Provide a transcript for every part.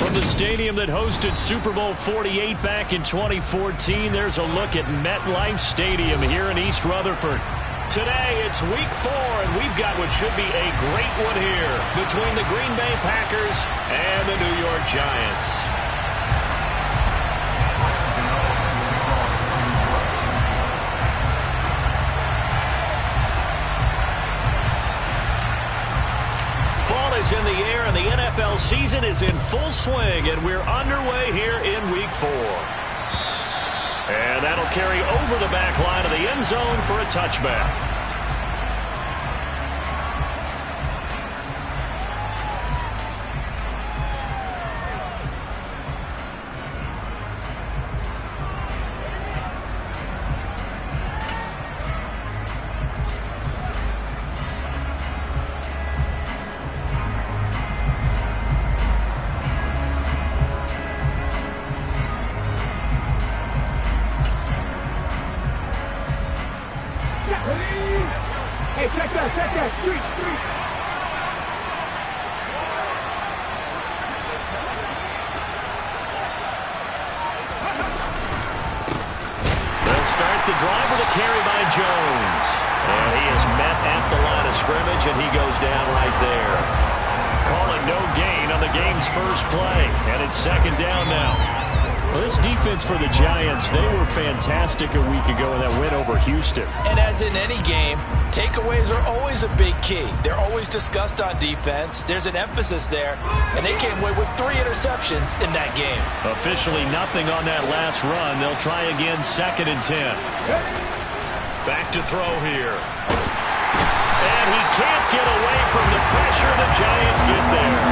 From the stadium that hosted Super Bowl 48 back in 2014, there's a look at MetLife Stadium here in East Rutherford. Today, it's Week 4, and we've got what should be a great one here between the Green Bay Packers and the New York Giants. Fall is in the air, and the NFL season is in full swing, and we're underway here in Week 4. And that'll carry over the back line of the end zone for a touchback. Hey, check that, street. They'll start the drive with a carry by Jones. And he is met at the line of scrimmage, and he goes down right there. Call it no gain on the game's first play, and it's second down now. Well, this defense for the Giants, they were fantastic a week ago in that win over Houston. And as in any game, takeaways are always a big key. They're always discussed on defense. There's an emphasis there, and they came away with 3 interceptions in that game. Officially nothing on that last run. They'll try again, 2nd and 10. Back to throw here. And he can't get away from the pressure. The Giants get there.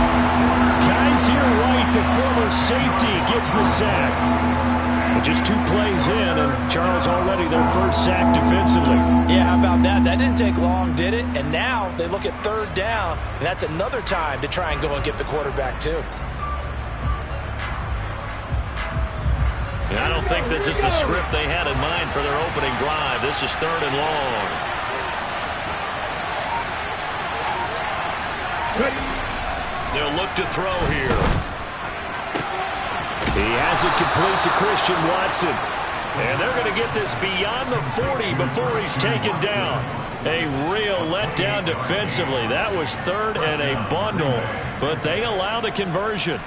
Kaiser White, the former safety, gets the sack. But just 2 plays in, and Charles already their first sack defensively. Yeah, how about that? That didn't take long, did it? And now they look at 3rd down, and that's another time to try and go and get the quarterback, too. Yeah, I don't think this is the script they had in mind for their opening drive. This is 3rd and long. They'll look to throw here. He has it complete to Christian Watson. And they're going to get this beyond the 40 before he's taken down. A real letdown defensively. That was 3rd and a bundle, but they allow the conversion.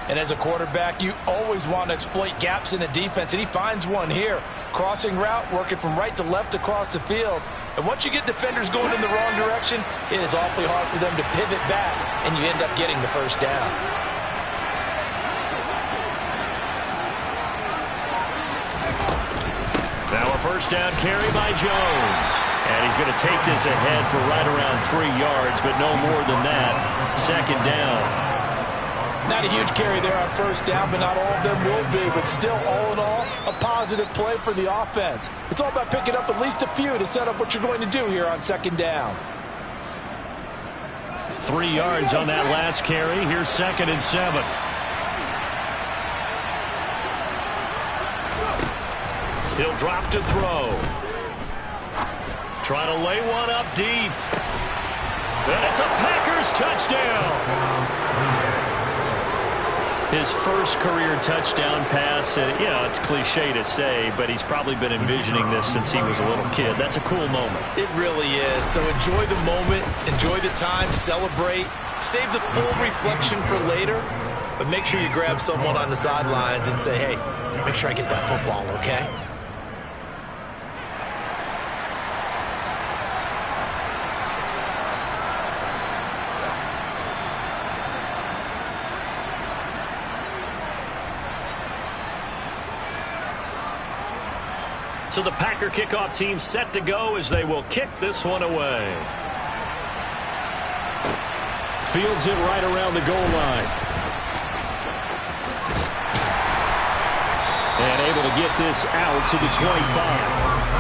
And as a quarterback, you always want to exploit gaps in the defense, and he finds one here. Crossing route, working from right to left across the field. And once you get defenders going in the wrong direction, it is awfully hard for them to pivot back, and you end up getting the first down. Now a first down carry by Jones. And he's going to take this ahead for right around 3 yards, but no more than that. 2nd down. Not a huge carry there on first down, but not all of them will be. But still, all in all, a positive play for the offense. It's all about picking up at least a few to set up what you're going to do here on 2nd down. 3 yards on that last carry. Here's 2nd and 7. He'll drop to throw. Try to lay one up deep. And it's a Packers touchdown. His first career touchdown pass, and it's cliche to say, but he's probably been envisioning this since he was a little kid. That's a cool moment. It really is. So enjoy the moment, enjoy the time, celebrate, save the full reflection for later, but make sure you grab someone on the sidelines and say, hey, make sure I get that football, okay? So the Packer kickoff team set to go as they will kick this one away. Fields it right around the goal line. And able to get this out to the 25.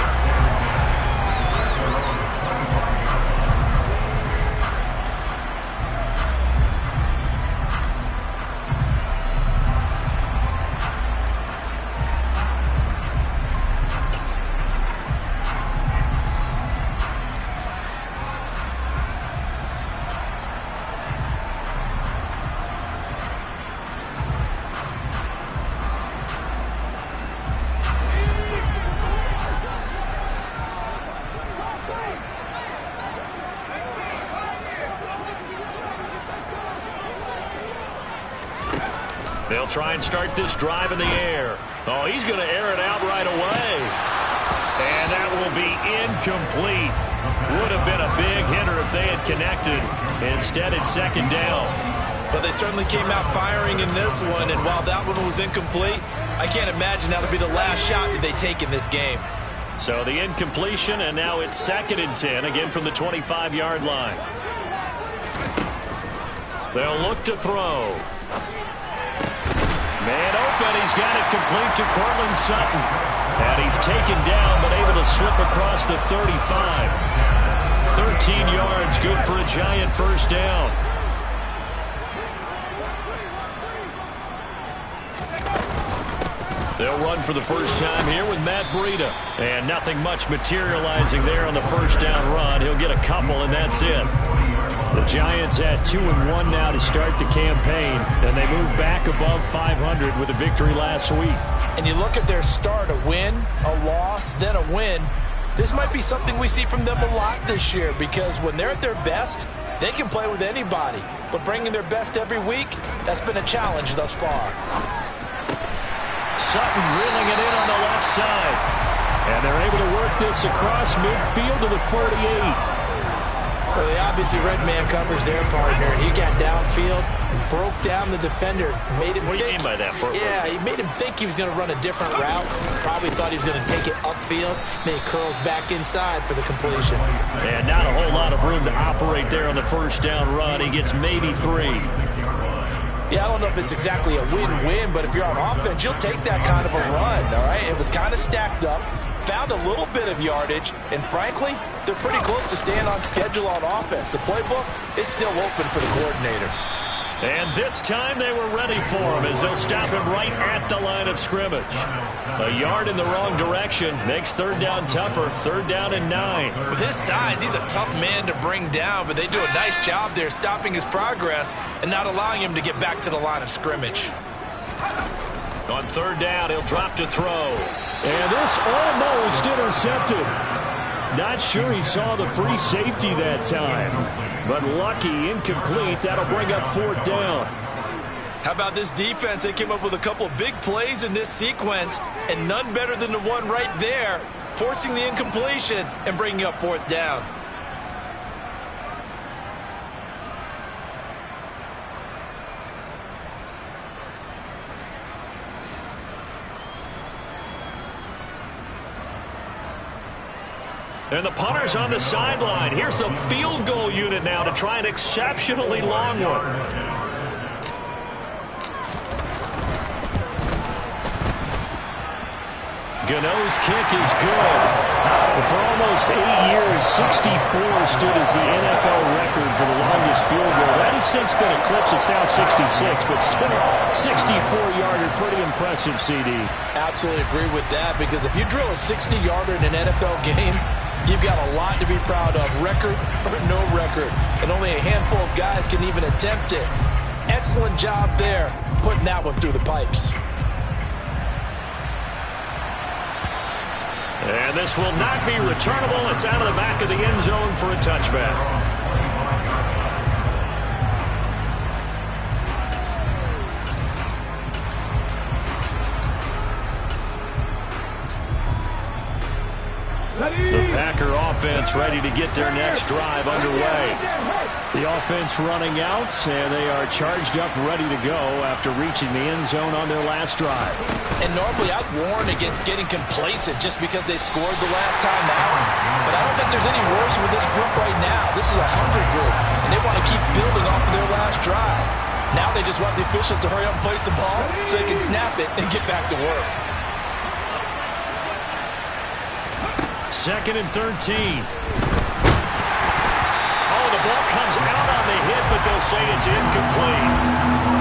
They'll try and start this drive in the air. Oh, he's going to air it out right away. And that will be incomplete. Would have been a big hitter if they had connected. Instead, it's second down. But they certainly came out firing in this one, and while that one was incomplete, I can't imagine that'll be the last shot that they take in this game. So the incompletion, and now it's 2nd and 10, again from the 25-yard line. They'll look to throw. Man open, he's got it complete to Cortland Sutton. And he's taken down, but able to slip across the 35. 13 yards, good for a Giant first down. They'll run for the first time here with Matt Breida. And nothing much materializing there on the first down run. He'll get a couple, and that's it. The Giants at 2-1 now to start the campaign, and they move back above 500 with a victory last week. And you look at their start, a win, a loss, then a win. This might be something we see from them a lot this year, because when they're at their best, they can play with anybody. But bringing their best every week, that's been a challenge thus far. Sutton reeling it in on the left side. And they're able to work this across midfield to the 48. Well, they obviously red man covers their partner, and he got downfield, broke down the defender, made him What do you mean by that, Bert? Yeah, he made him think he was going to run a different route. Probably thought he was going to take it upfield. Then he curls back inside for the completion. And not a whole lot of room to operate there on the first down run. He gets maybe 3. Yeah, I don't know if it's exactly a win-win, but if you're on offense, you'll take that kind of a run, all right? It was kind of stacked up, found a little bit of yardage, and frankly, they're pretty close to staying on schedule on offense. The playbook is still open for the coordinator. And this time they were ready for him as they'll stop him right at the line of scrimmage. A yard in the wrong direction makes third down tougher. 3rd down and 9. With his size, he's a tough man to bring down, but they do a nice job there stopping his progress and not allowing him to get back to the line of scrimmage. On 3rd down, he'll drop to throw. And this almost intercepted. Not sure he saw the free safety that time. But lucky, incomplete. That'll bring up 4th down. How about this defense? They came up with a couple of big plays in this sequence, and none better than the one right there, forcing the incompletion and bringing up 4th down. And the punter's on the sideline. Here's the field goal unit now to try an exceptionally long one. Gano's kick is good. For almost 8 years, 64 stood as the NFL record for the longest field goal. That has since been eclipsed. It's now 66, but still 64-yarder. Pretty impressive, CD. Absolutely agree with that, because if you drill a 60-yarder in an NFL game, you've got a lot to be proud of, record or no record. And only a handful of guys can even attempt it. Excellent job there, putting that one through the pipes. And this will not be returnable. It's out of the back of the end zone for a touchback. The Packer offense ready to get their next drive underway. The offense running out, and they are charged up, ready to go after reaching the end zone on their last drive. And normally I'd warn against getting complacent just because they scored the last time out. But I don't think there's any worries with this group right now. This is a hungry group, and they want to keep building off of their last drive. Now they just want the officials to hurry up and place the ball so they can snap it and get back to work. 2nd and 13. Oh, the ball comes out on the hit, but they'll say it's incomplete.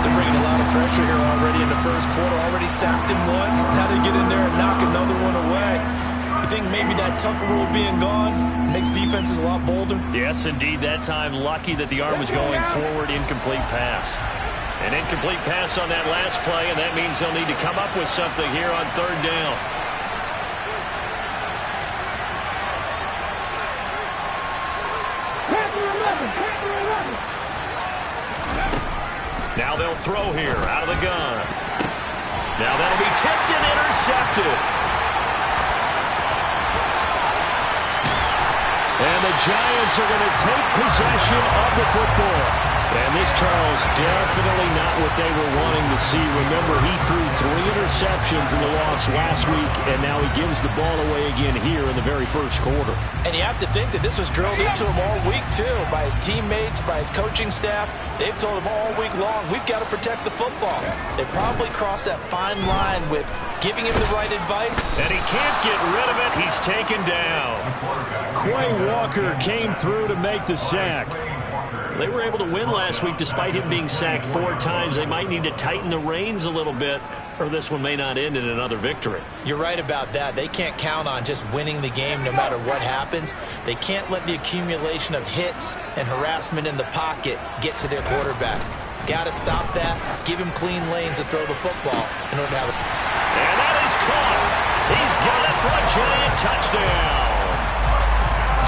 They're bringing a lot of pressure here already in the first quarter. Already sacked him once. Now they get in there and knock another one away. You think maybe that Tucker rule being gone makes defenses a lot bolder? Yes, indeed. That time, lucky that the arm was going forward. Incomplete pass. An incomplete pass on that last play, and that means they'll need to come up with something here on 3rd down. Now they'll throw here out of the gun. Now that'll be tipped and intercepted. And the Giants are going to take possession of the football. And this, Charles, definitely not what they were wanting to see. Remember, he threw 3 interceptions in the loss last week, and now he gives the ball away again here in the very first quarter. And you have to think that this was drilled into him all week, too, by his teammates, by his coaching staff. They've told him all week long, we've got to protect the football. They probably crossed that fine line with giving him the right advice. And he can't get rid of it. He's taken down. Quay Walker came through to make the sack. They were able to win last week despite him being sacked 4 times. They might need to tighten the reins a little bit, or this one may not end in another victory. You're right about that. They can't count on just winning the game no matter what happens. They can't let the accumulation of hits and harassment in the pocket get to their quarterback. Got to stop that. Give him clean lanes to throw the football in order to have it. And that is caught. He's got it for a Giant touchdown.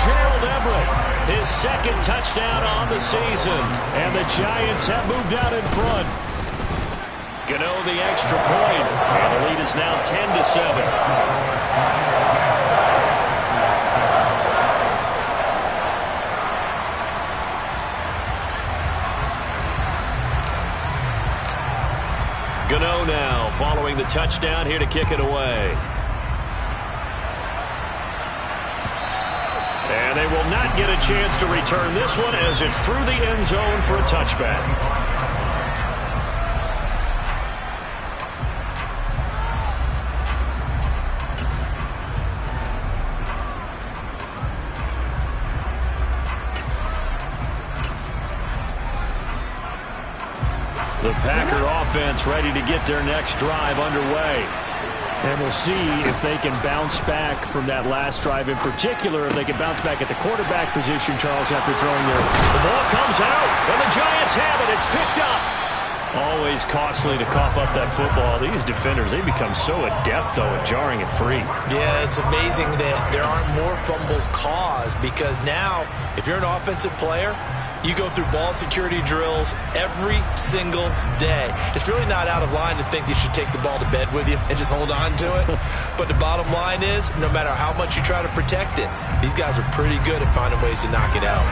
Gerald Everett, his second touchdown on the season. And the Giants have moved out in front. Gano the extra point. And the lead is now 10-7. Gano now following the touchdown here to kick it away. And they will not get a chance to return this one as it's through the end zone for a touchback. The Packer offense ready to get their next drive underway. And we'll see if they can bounce back from that last drive, in particular, if they can bounce back at the quarterback position, Charles, after throwing there. The ball comes out, and the Giants have it. It's picked up. Always costly to cough up that football. These defenders, they become so adept, though, at jarring it free. Yeah, it's amazing that there aren't more fumbles caused, because now, if you're an offensive player, you go through ball security drills every single day. It's really not out of line to think you should take the ball to bed with you and just hold on to it. But the bottom line is, no matter how much you try to protect it, these guys are pretty good at finding ways to knock it out.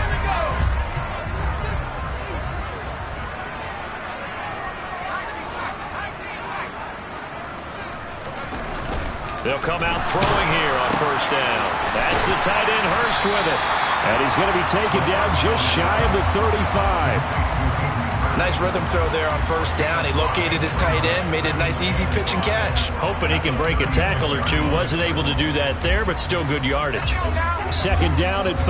They'll come out throwing here on first down. That's the tight end, Hurst, with it. And he's going to be taken down just shy of the 35. Nice rhythm throw there on first down. He located his tight end, made it a nice easy pitch and catch. Hoping he can break a tackle or two. Wasn't able to do that there, but still good yardage. Second down at 5.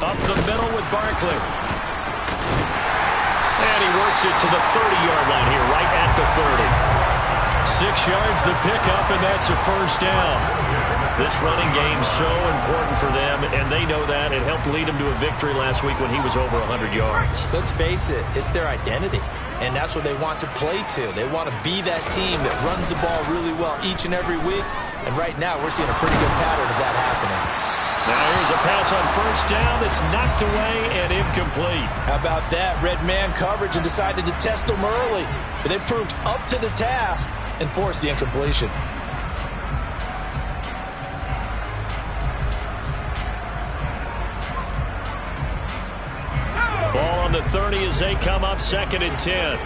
Up the middle with Barkley. And he works it to the 30-yard line here, right at the 30. 6 yards the pickup, and that's a first down. This running game so important for them, and they know that. It helped lead them to a victory last week when he was over 100 yards. Let's face it, it's their identity, and that's what they want to play to. They want to be that team that runs the ball really well each and every week, and right now we're seeing a pretty good pattern of that happening. Now here's a pass on first down that's knocked away and incomplete. How about that? Red man coverage and decided to test them early. But they proved up to the task and forced the incompletion. Ball on the 30 as they come up, 2nd and 10.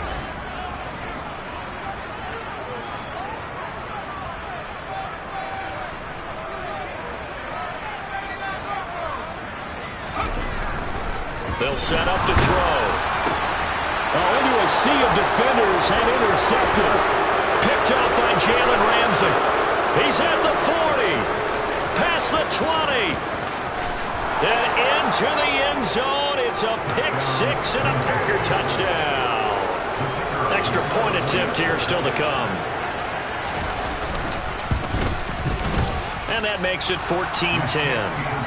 They'll set up to throw. Oh, into a sea of defenders and intercepted. Picked up by Jalen Ramsey. He's at the 40. Past the 20. And into the end zone. It's a pick 6 and a Packer touchdown. Extra point attempt here still to come. And that makes it 14-10.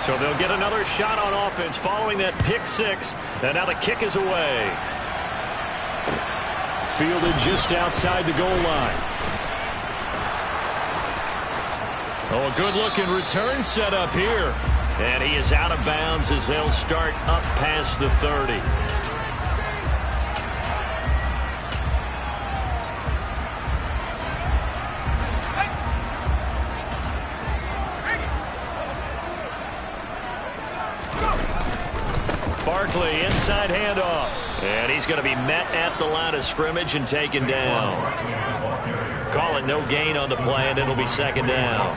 So they'll get another shot on offense following that pick 6. And now the kick is away. Fielded just outside the goal line. Oh, a good-looking return set up here. And he is out of bounds as they'll start up past the 30. Barkley, inside handoff. And he's going to be met at the line of scrimmage and taken down. Call it no gain on the play, and it'll be second down.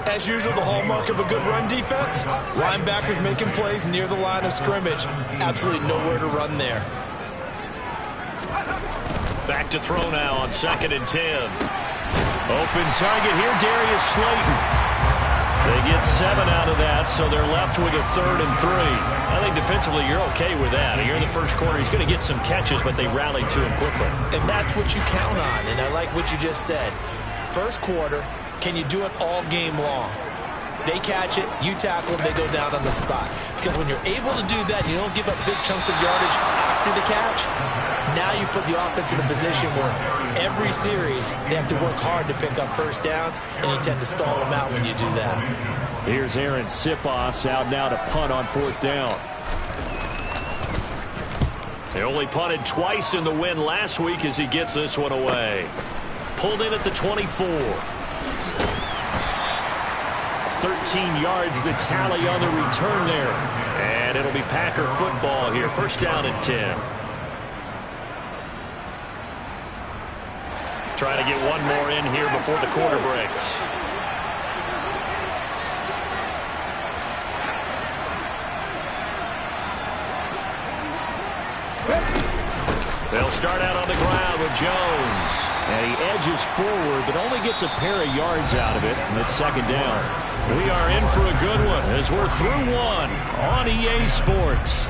As usual, the hallmark of a good run defense, linebackers making plays near the line of scrimmage. Absolutely nowhere to run there. Back to throw now on 2nd and 10. Open target here, Darius Slayton. They get 7 out of that, so they're left with a 3rd and 3. I think defensively you're okay with that. Here in the first quarter, he's going to get some catches, but they rallied to him quickly. And that's what you count on, and I like what you just said. First quarter, can you do it all game long? They catch it, you tackle them, they go down on the spot. Because when you're able to do that, you don't give up big chunks of yardage after the catch. Now you put the offense in a position where every series they have to work hard to pick up first downs, and you tend to stall them out when you do that. Here's Aaron Sipos out now to punt on 4th down. They only punted twice in the win last week as he gets this one away. Pulled in at the 24. 13 yards the tally on the return there. And it'll be Packer football here. First down and 10. Trying to get one more in here before the quarter breaks. They'll start out on the ground with Jones. And he edges forward, but only gets a pair of yards out of it. And it's second down. We are in for a good one as we're through one on EA Sports.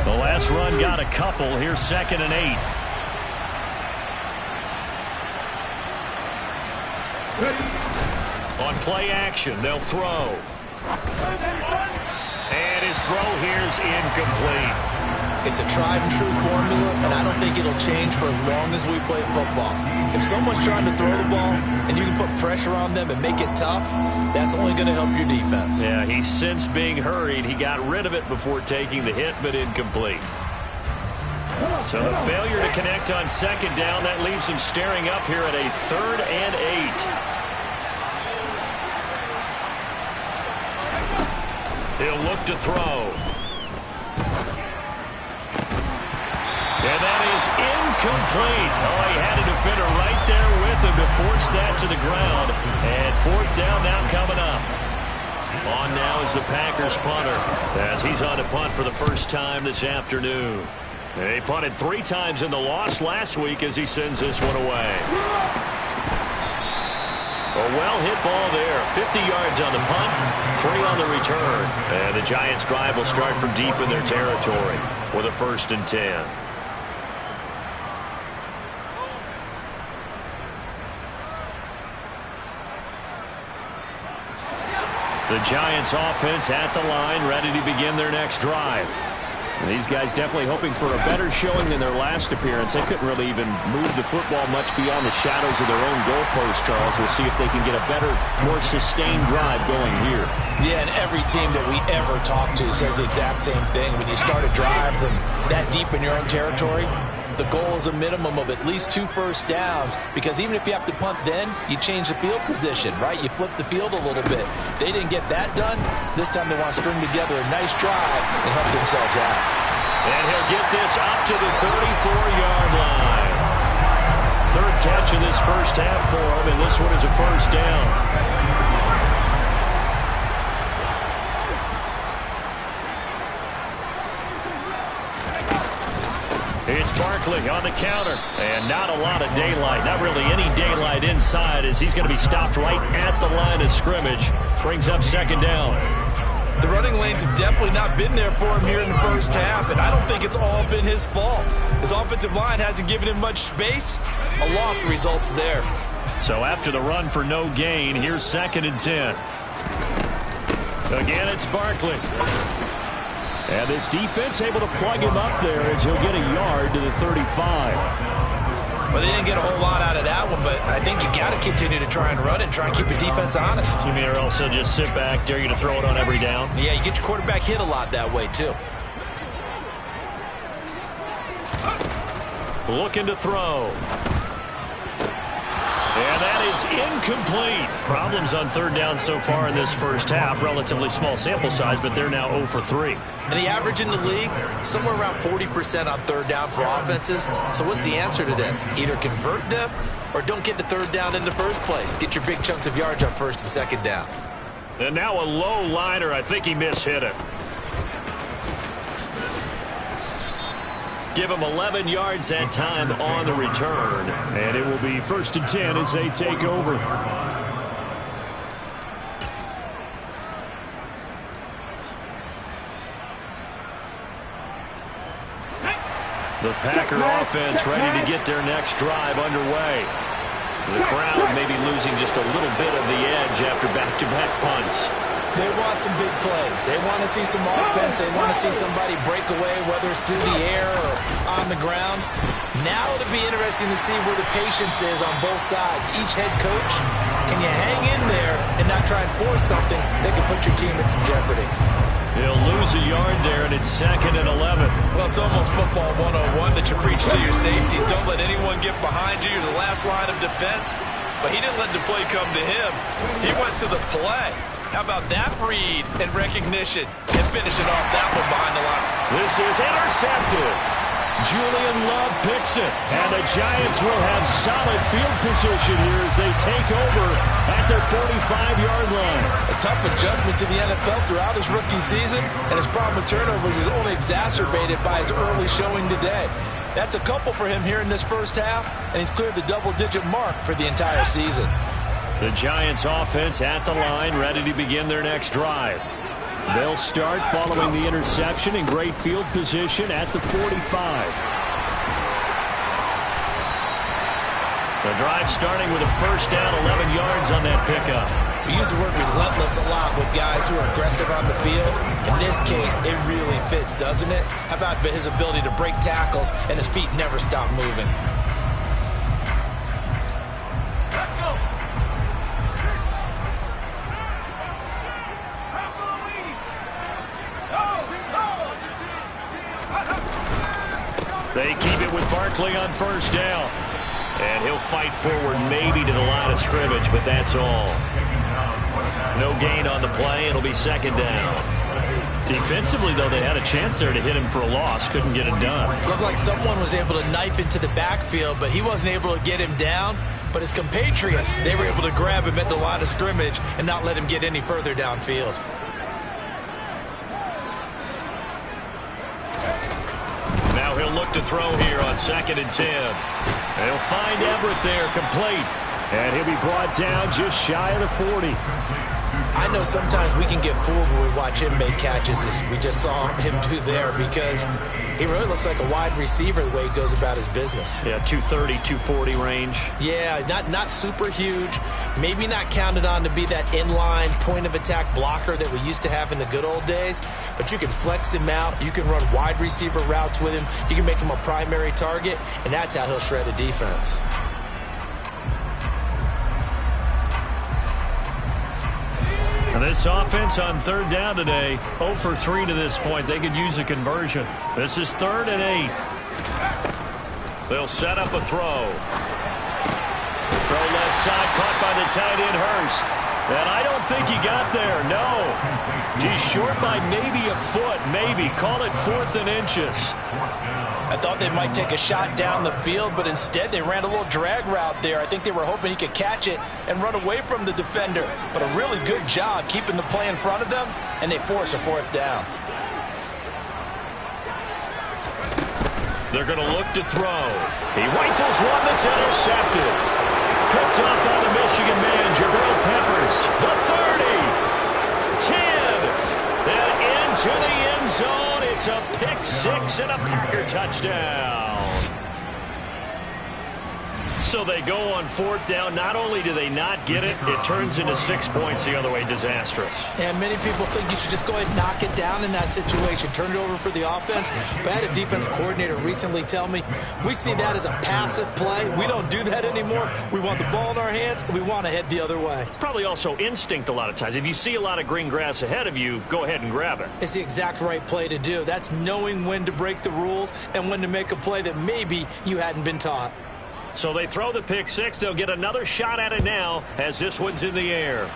The last run got a couple. Here's 2nd and 8. On play action, they'll throw. And his throw here's incomplete. It's a tried and true formula, and I don't think it'll change for as long as we play football. If someone's trying to throw the ball and you can put pressure on them and make it tough, that's only going to help your defense. Yeah, he's since being hurried. He got rid of it before taking the hit, but incomplete. So the failure to connect on 2nd down, that leaves him staring up here at a 3rd and 8. He'll look to throw. And that is incomplete. Oh, he had a defender right there with him to force that to the ground. And 4th down now coming up. On now is the Packers punter as he's on to punt for the first time this afternoon. They punted 3 times in the loss last week as he sends this one away. A well-hit ball there. 50 yards on the punt, 3 on the return. And the Giants' drive will start from deep in their territory with a 1st and 10. The Giants' offense at the line, ready to begin their next drive. And these guys definitely hoping for a better showing than their last appearance. They couldn't really even move the football much beyond the shadows of their own goalpost, Charles. We'll see if they can get a better, more sustained drive going here. Yeah, and every team that we ever talk to says the exact same thing. When you start a drive from that deep in your own territory, the goal is a minimum of at least 2 first downs, because even if you have to punt then, you change the field position, right? You flip the field a little bit. They didn't get that done. This time they want to string together a nice drive and help themselves out. And he'll get this up to the 34-yard line. 3rd catch of this first half for him, and this one is a 1st down. It's Barkley on the counter, and not a lot of daylight, not really any daylight inside, as he's going to be stopped right at the line of scrimmage. Brings up 2nd down. The running lanes have definitely not been there for him here in the first half, and I don't think it's all been his fault. His offensive line hasn't given him much space. A loss results there. So after the run for no gain, here's 2nd and 10. Again, it's Barkley. And this defense able to plug him up there as he'll get a yard to the 35. Well, they didn't get a whole lot out of that one, but I think you got to continue to try and run and try and keep the defense honest. You mean or also just sit back, dare you to throw it on every down? Yeah, you get your quarterback hit a lot that way, too. Looking to throw. And that is incomplete. Problems on 3rd down so far in this first half. Relatively small sample size, but they're now 0 for 3. And the average in the league, somewhere around 40% on 3rd down for offenses. So what's the answer to this? Either convert them or don't get to 3rd down in the first place. Get your big chunks of yards on 1st and 2nd down. And now a low liner. I think he mishit it. Give him 11 yards that time on the return. And it will be 1st and 10 as they take over. The Packer offense ready to get their next drive underway. The crowd may be losing just a little bit of the edge after back-to-back punts. They want some big plays. They want to see some offense. They want to see somebody break away, whether it's through the air or on the ground. Now it'll be interesting to see where the patience is on both sides. Each head coach, can you hang in there and not try and force something that could put your team in some jeopardy? He'll lose a yard there, and it's 2nd and 11. Well, it's almost football 101 that you preach to your safeties. Don't let anyone get behind you. You're the last line of defense. But he didn't let the play come to him. He went to the play. How about that read and recognition and finishing off that one behind the line? This is intercepted. Julian Love picks it. And the Giants will have solid field position here as they take over at their 45-yard line. A tough adjustment to the NFL throughout his rookie season, and his problem with turnovers is only exacerbated by his early showing today. That's a couple for him here in this first half, and he's cleared the double-digit mark for the entire season. The Giants offense at the line, ready to begin their next drive. They'll start following the interception in great field position at the 45. The drive starting with a 1st down, 11 yards on that pickup. We use the word relentless a lot with guys who are aggressive on the field. In this case, it really fits, doesn't it? How about his ability to break tackles and his feet never stop moving? They keep it with Barkley on 1st down. And he'll fight forward maybe to the line of scrimmage, but that's all. No gain on the play. It'll be 2nd down. Defensively, though, they had a chance there to hit him for a loss. Couldn't get it done. Looked like someone was able to knife into the backfield, but he wasn't able to get him down. But his compatriots, they were able to grab him at the line of scrimmage and not let him get any further downfield. Now he'll look to throw here on 2nd and 10. They'll find Everett there, complete. And he'll be brought down just shy of the 40. I know sometimes we can get fooled when we watch him make catches, as we just saw him do there, because he really looks like a wide receiver the way he goes about his business. Yeah, 230, 240 range. Yeah, not super huge. Maybe not counted on to be that inline point-of-attack blocker that we used to have in the good old days, but you can flex him out. You can run wide receiver routes with him. You can make him a primary target, and that's how he'll shred a defense. And this offense on 3rd down today, 0 for 3 to this point. They could use a conversion. This is 3rd and 8. They'll set up a throw. Throw left side, caught by the tight end Hurst. And I don't think he got there, no. He's short by maybe a foot, maybe. Call it 4th and inches. I thought they might take a shot down the field, but instead they ran a little drag route there. I think they were hoping he could catch it and run away from the defender. But a really good job keeping the play in front of them, and they force a 4th down. They're going to look to throw. He rifles one that's intercepted. Picked up by the Michigan man, Jabril Peppers. The 30. 10. And into the end zone. It's a pick 6 and a Packer touchdown. So they go on 4th down. Not only do they not get it, it turns into 6 points the other way. Disastrous. And many people think you should just go ahead and knock it down in that situation. Turn it over for the offense. But I had a defensive coordinator recently tell me, we see that as a passive play. We don't do that anymore. We want the ball in our hands, and we want to head the other way. It's probably also instinct a lot of times. If you see a lot of green grass ahead of you, go ahead and grab it. It's the exact right play to do. That's knowing when to break the rules and when to make a play that maybe you hadn't been taught. So they throw the pick six. They'll get another shot at it now as this one's in the air.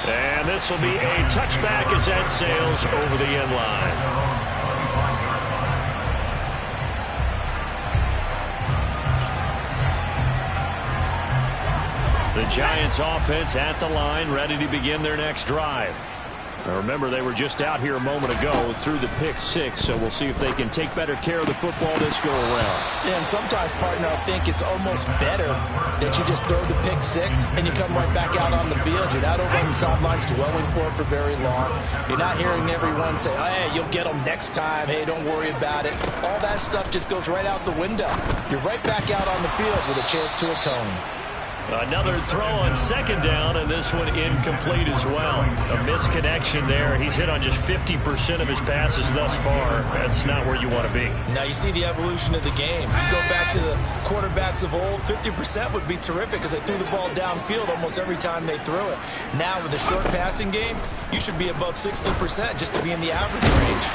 And this will be a touchback as that sails over the end line. The Giants offense at the line, ready to begin their next drive. Now remember, they were just out here a moment ago through the pick six, so we'll see if they can take better care of the football this go around. Yeah, and sometimes, partner, I think it's almost better that you just throw the pick six and you come right back out on the field. You're not over on the sidelines dwelling for it for very long. You're not hearing everyone say, oh, hey, you'll get them next time. Hey, don't worry about it. All that stuff just goes right out the window. You're right back out on the field with a chance to atone. Another throw on 2nd down, and this one incomplete as well. A misconnection there. He's hit on just 50% of his passes thus far. That's not where you want to be. Now you see the evolution of the game. You go back to the quarterbacks of old, 50% would be terrific because they threw the ball downfield almost every time they threw it. Now with the short passing game, you should be above 60% just to be in the average range.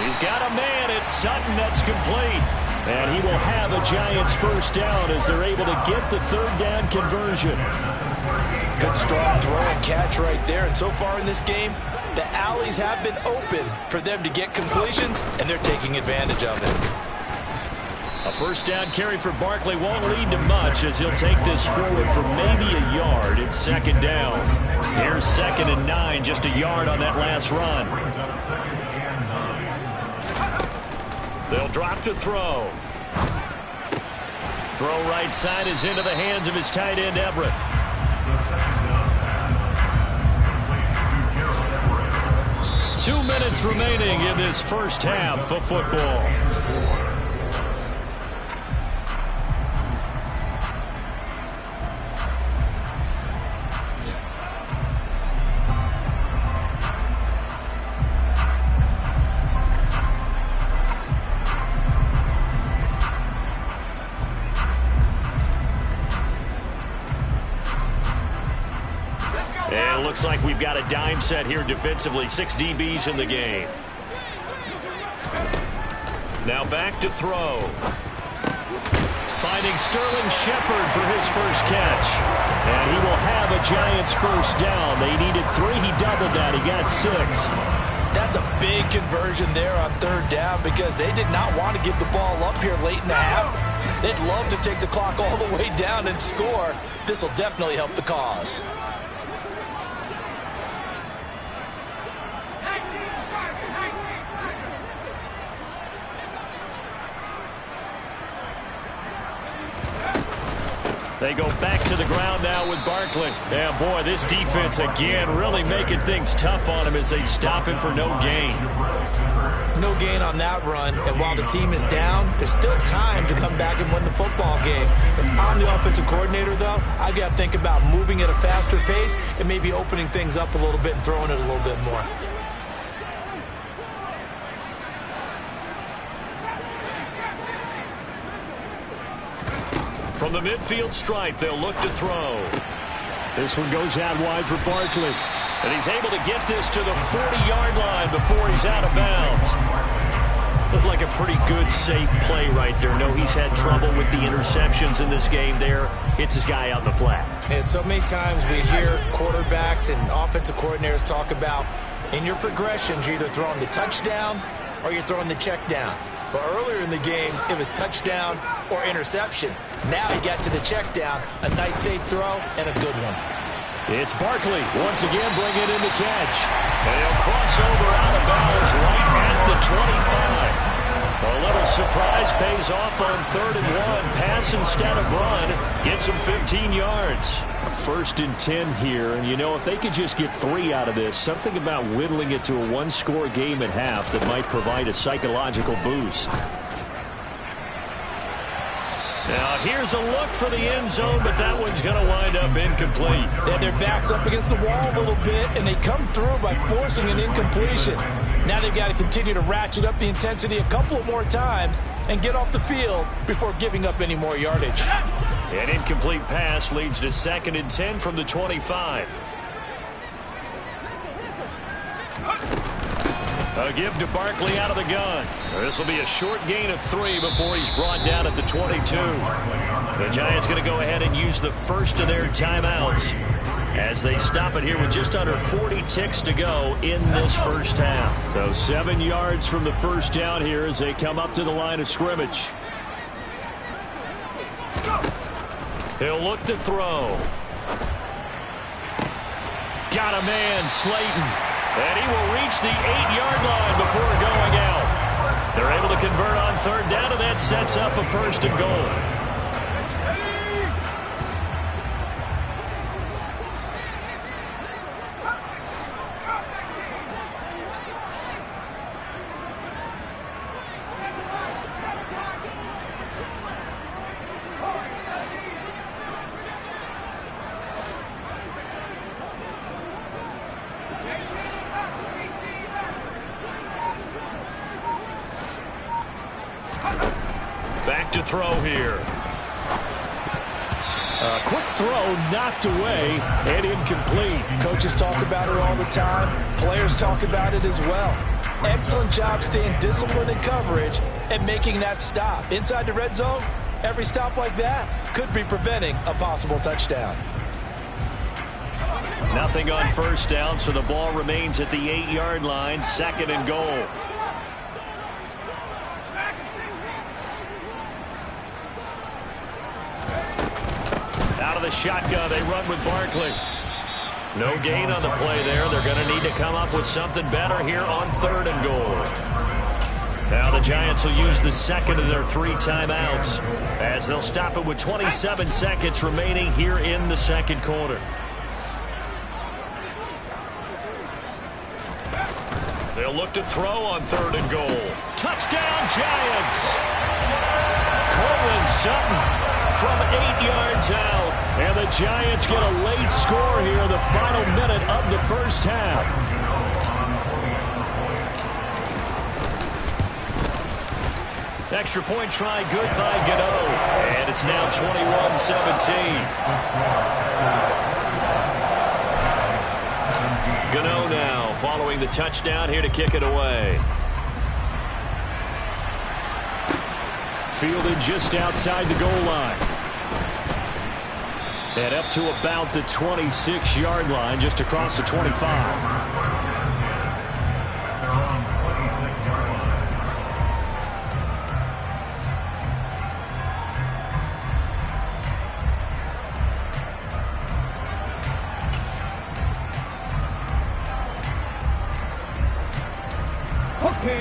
He's got a man. It's Sutton. That's complete. And he will have a Giants first down as they're able to get the 3rd down conversion. Good strong throw and catch right there. And so far in this game, the alleys have been open for them to get completions, and they're taking advantage of it. A first down carry for Barkley won't lead to much as he'll take this forward for maybe a yard. It's 2nd down. Here's 2nd and 9, just a yard on that last run. They'll drop to throw. Throw right side is into the hands of his tight end, Everett. Two minutes remaining in this first half of football. And it looks like we've got a dime set here defensively. 6 DBs in the game. Now back to throw. Finding Sterling Shepard for his first catch. And he will have a Giants first down. They needed 3. He doubled that. He got 6. That's a big conversion there on 3rd down because they did not want to give the ball up here late in the half. They'd love to take the clock all the way down and score. This will definitely help the cause. They go back to the ground now with Barkley. Yeah, boy, this defense again really making things tough on him as they stop him for no gain. No gain on that run, and while the team is down, there's still time to come back and win the football game. If I'm the offensive coordinator, though, I've got to think about moving at a faster pace and maybe opening things up a little bit and throwing it a little bit more. From the midfield stripe, they'll look to throw. This one goes out wide for Barkley. And he's able to get this to the 40-yard line before he's out of bounds. Looked like a pretty good, safe play right there. No, he's had trouble with the interceptions in this game there. Hits his guy out in the flat. And so many times we hear quarterbacks and offensive coordinators talk about, in your progressions, you're either throwing the touchdown or you're throwing the check down. But earlier in the game, it was touchdown or interception. Now he got to the check down, a nice safe throw, and a good one. It's Barkley once again bringing in the catch. And he'll cross over out of bounds right at the 25. A little surprise pays off on 3rd and 1. Pass instead of run. Gets him 15 yards. A 1st and 10 here. And, you know, if they could just get 3 out of this, something about whittling it to a 1-score game at half that might provide a psychological boost. Now here's a look for the end zone, but that one's going to wind up incomplete. And their back's up against the wall a little bit, and they come through by forcing an incompletion. Now they've got to continue to ratchet up the intensity a couple of more times and get off the field before giving up any more yardage. An incomplete pass leads to 2nd and 10 from the 25. A give to Barkley out of the gun. This will be a short gain of 3 before he's brought down at the 22. The Giants going to go ahead and use the first of their timeouts as they stop it here with just under 40 ticks to go in this first half. So 7 yards from the first down here as they come up to the line of scrimmage. He'll look to throw. Got a man, Slayton. And he will reach the 8-yard line before going out. They're able to convert on 3rd down, and that sets up a 1st and goal. Back to throw here. A quick throw knocked away and incomplete. Coaches talk about it all the time. Players talk about it as well. Excellent job staying disciplined in coverage and making that stop. Inside the red zone, every stop like that could be preventing a possible touchdown. Nothing on 1st down, so the ball remains at the 8-yard line, 2nd and goal. Out of the shotgun, they run with Barkley. No gain on the play there. They're going to need to come up with something better here on 3rd and goal. Now the Giants will use the 2nd of their 3 timeouts as they'll stop it with 27 seconds remaining here in the 2nd quarter. They'll look to throw on 3rd and goal. Touchdown, Giants! Courtland Sutton from 8 yards out. And the Giants get a late score here in the final minute of the first half. Extra point try good by Gb. And it's now 21-17. Gb now following the touchdown here to kick it away. Fielded just outside the goal line. And up to about the 26-yard line, just across the 25.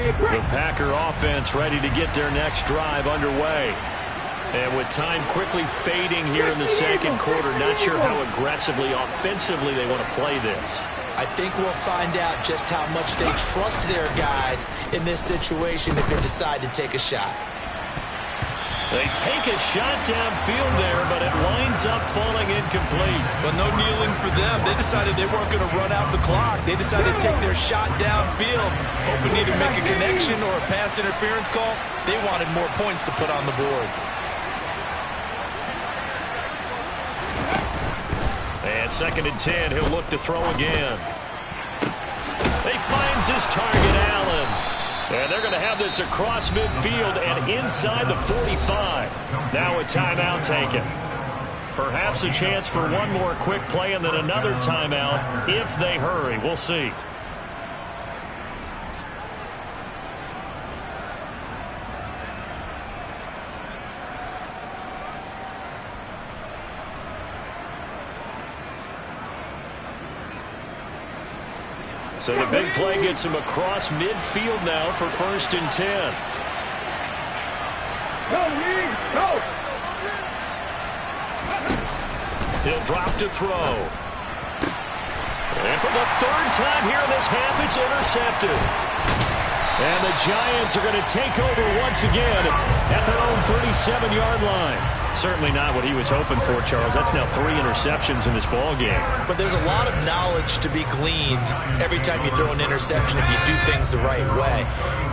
The Packer offense ready to get their next drive underway. And with time quickly fading here in the 2nd quarter, not sure how aggressively, offensively they want to play this. I think we'll find out just how much they trust their guys in this situation if they decide to take a shot. They take a shot downfield there, but it winds up falling incomplete. But no kneeling for them. They decided they weren't going to run out the clock. They decided to take their shot downfield, hoping to either make a connection or a pass interference call. They wanted more points to put on the board. And 2nd and 10, he'll look to throw again. He finds his target, Allen. And they're going to have this across midfield and inside the 45. Now a timeout taken. Perhaps a chance for one more quick play and then another timeout if they hurry. We'll see. So the big play gets him across midfield now for 1st and 10. Go! He'll drop to throw. And for the 3rd time here in this half, it's intercepted. And the Giants are going to take over once again at their own 37-yard line. Certainly not what he was hoping for, Charles. That's now 3 interceptions in this ball game. But there's a lot of knowledge to be gleaned every time you throw an interception if you do things the right way.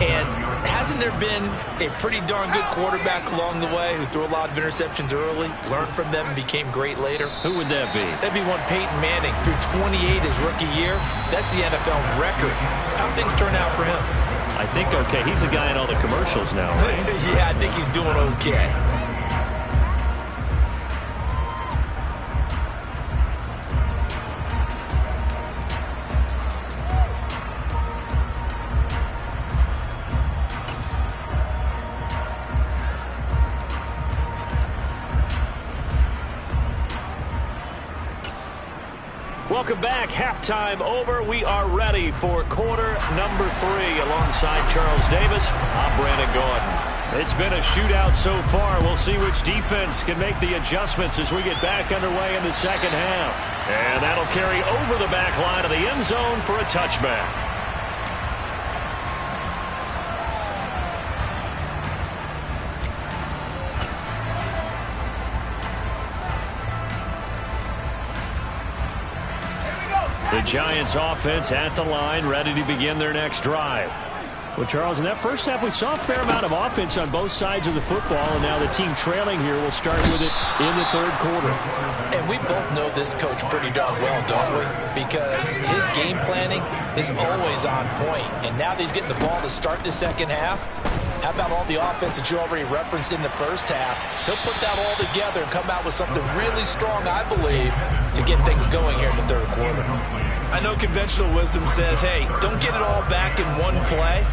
And hasn't there been a pretty darn good quarterback along the way who threw a lot of interceptions early, learned from them, and became great later? Who would that be? That'd be one Peyton Manning. Threw 28 his rookie year. That's the NFL record. How'd things turn out for him? I think okay. He's the guy in all the commercials now, right? Yeah, I think he's doing okay. Welcome back. Halftime over. We are ready for quarter number 3. Alongside Charles Davis, I'm Brandon Gaudin. It's been a shootout so far. We'll see which defense can make the adjustments as we get back underway in the second half. And that'll carry over the back line of the end zone for a touchback. The Giants offense at the line, ready to begin their next drive. Well, Charles, in that first half, we saw a fair amount of offense on both sides of the football, and now the team trailing here will start with it in the third quarter. And we both know this coach pretty darn well, don't we? Because his game planning is always on point. And now that he's getting the ball to start the second half, how about all the offense that you already referenced in the first half? He'll put that all together and come out with something really strong, I believe, to get things going here in the third quarter. I know conventional wisdom says, hey, don't get it all back in one play.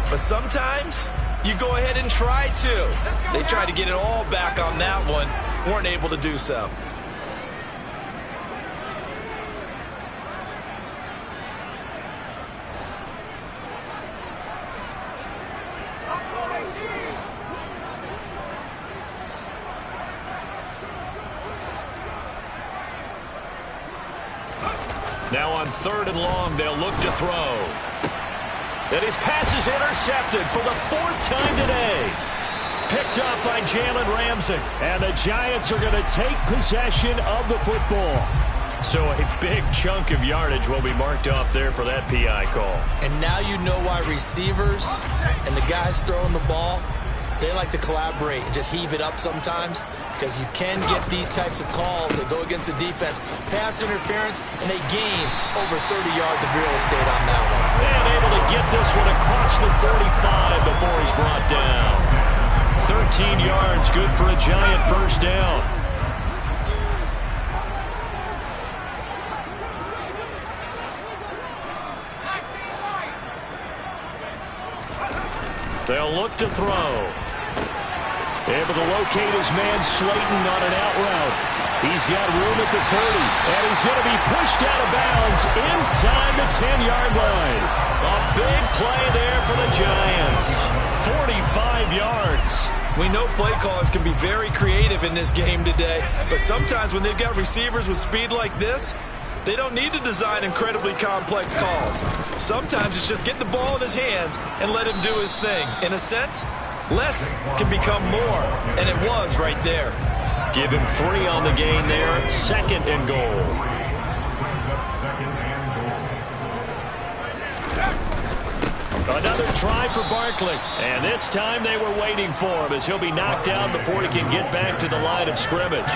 But sometimes you go ahead and try to. They tried to get it all back on that one, weren't able to do so. Now on 3rd and long, they'll look to throw. And his pass is intercepted for the 4th time today. Picked up by Jalen Ramsey. And the Giants are going to take possession of the football. So a big chunk of yardage will be marked off there for that PI call. And now you know why receivers and the guys throwing the ball, they like to collaborate and just heave it up sometimes, because you can get these types of calls that go against the defense. Pass interference, and they gain over 30 yards of real estate on that one. And able to get this one across the 45 before he's brought down. 13 yards, good for a Giant first down. They'll look to throw. Able to locate his man Slayton on an out route. He's got room at the 30, and he's going to be pushed out of bounds inside the 10-yard line. A big play there for the Giants. 45 yards. We know play callers can be very creative in this game today, but sometimes when they've got receivers with speed like this, they don't need to design incredibly complex calls. Sometimes it's just get the ball in his hands and let him do his thing. In a sense, less can become more, and it was right there. Give him 3 on the gain there. 2nd and goal. Another try for Barkley. And this time they were waiting for him as he'll be knocked out before he can get back to the line of scrimmage.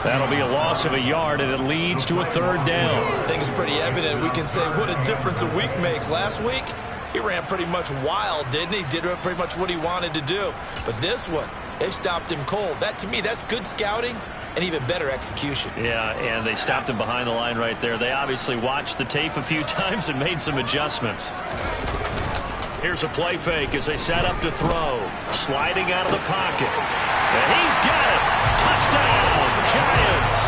That'll be a loss of a yard, and it leads to a 3rd down. I think it's pretty evident. We can say what a difference a week makes. Last week, he ran pretty much wild, didn't he? Did pretty much what he wanted to do. But this one, they stopped him cold. That, to me, that's good scouting and even better execution. Yeah, and they stopped him behind the line right there. They obviously watched the tape a few times and made some adjustments. Here's a play fake as they set up to throw. Sliding out of the pocket. And he's got it. Touchdown, Giants.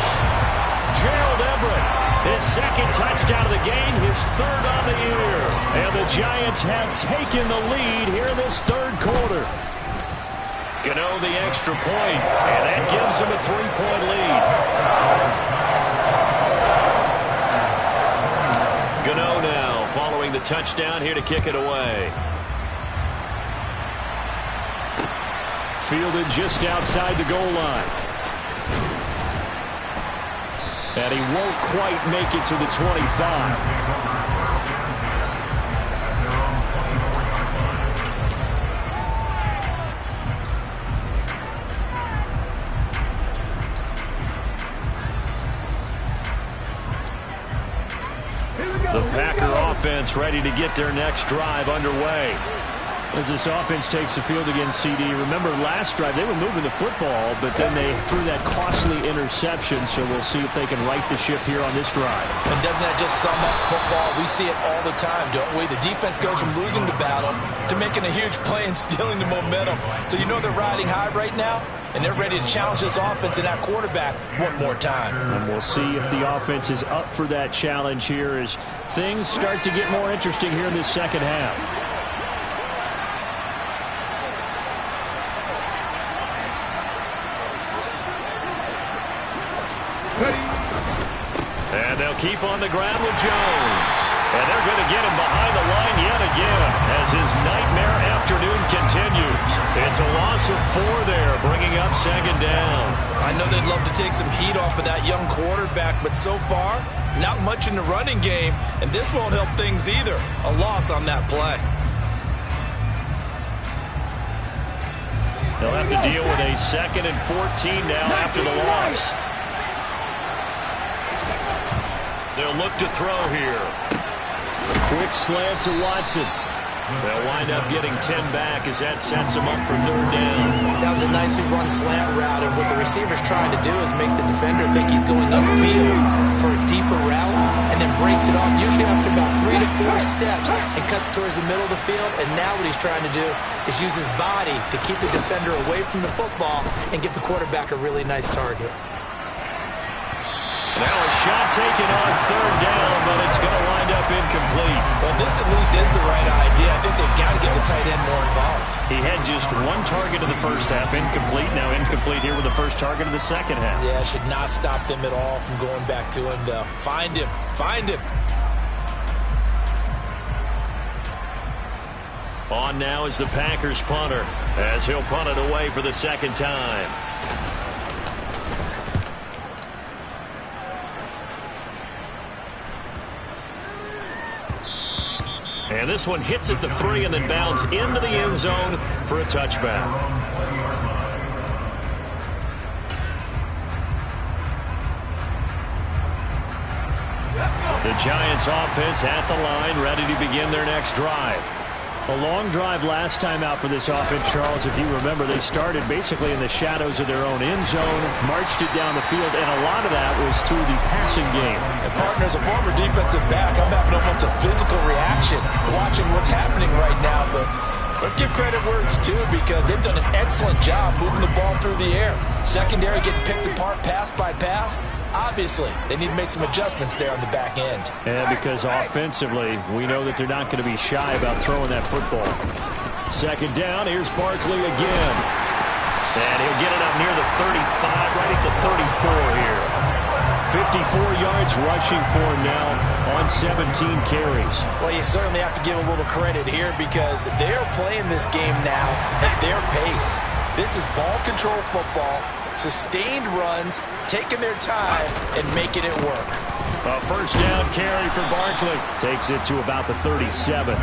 Gerald Everett, his 2nd touchdown of the game, his 3rd on the year. And the Giants have taken the lead here in this 3rd quarter. Gano the extra point, and that gives him a 3-point lead. Gano now following the touchdown here to kick it away. fielded just outside the goal line. And he won't quite make it to the 25. The Packer offense ready to get their next drive underway. As this offense takes the field against CD, remember last drive they were moving the football, but then they threw that costly interception, so we'll see if they can right the ship here on this drive. And doesn't that just sum up football? We see it all the time, don't we? The defense goes from losing the battle to making a huge play and stealing the momentum. So you know they're riding high right now, and they're ready to challenge this offense and that quarterback one more time. And we'll see if the offense is up for that challenge here as things start to get more interesting here in this second half. And they'll keep on the ground with Jones. And they're going to get him behind the line yet again as his nightmare afternoon continues. It's a loss of 4 there, bringing up second down. I know they'd love to take some heat off of that young quarterback, but so far, not much in the running game, and this won't help things either. A loss on that play. They'll have to deal with a 2nd and 14 now after the loss. They'll look to throw here. Quick slant to Watson. They'll wind up getting 10 back as that sets them up for 3rd down. That was a nicely run slant route, and what the receiver's trying to do is make the defender think he's going upfield for a deeper route and then breaks it off, usually after about 3 to 4 steps, and cuts towards the middle of the field. And now what he's trying to do is use his body to keep the defender away from the football and give the quarterback a really nice target. Now a shot taken on 3rd down, but it's going to wind up incomplete. Well, this at least is the right idea. I think they've got to get the tight end more involved. He had just 1 target in the first half, incomplete. Now incomplete here with the first target of the second half. Yeah, should not stop them at all from going back to him, though. Find him. Find him. On now is the Packers punter as he'll punt it away for the 2nd time. And this one hits at the 3 and then bounds into the end zone for a touchback. The Giants offense at the line, ready to begin their next drive. A long drive last time out for this offense, Charles. If you remember, they started basically in the shadows of their own end zone, marched it down the field, and a lot of that was through the passing game. And partner, as a former defensive back, I'm having almost a physical reaction watching what's happening right now. But let's give credit where it's due, because they've done an excellent job moving the ball through the air. Secondary getting picked apart pass by pass. Obviously, they need to make some adjustments there on the back end. And because offensively, we know that they're not going to be shy about throwing that football. 2nd down, here's Barkley again. And he'll get it up near the 35, right at the 34 here. 54 yards rushing for him now on 17 carries. Well, you certainly have to give a little credit here, because they're playing this game now at their pace. This is ball control football, sustained runs, taking their time, and making it work. A 1st down carry for Barkley. Takes it to about the 37.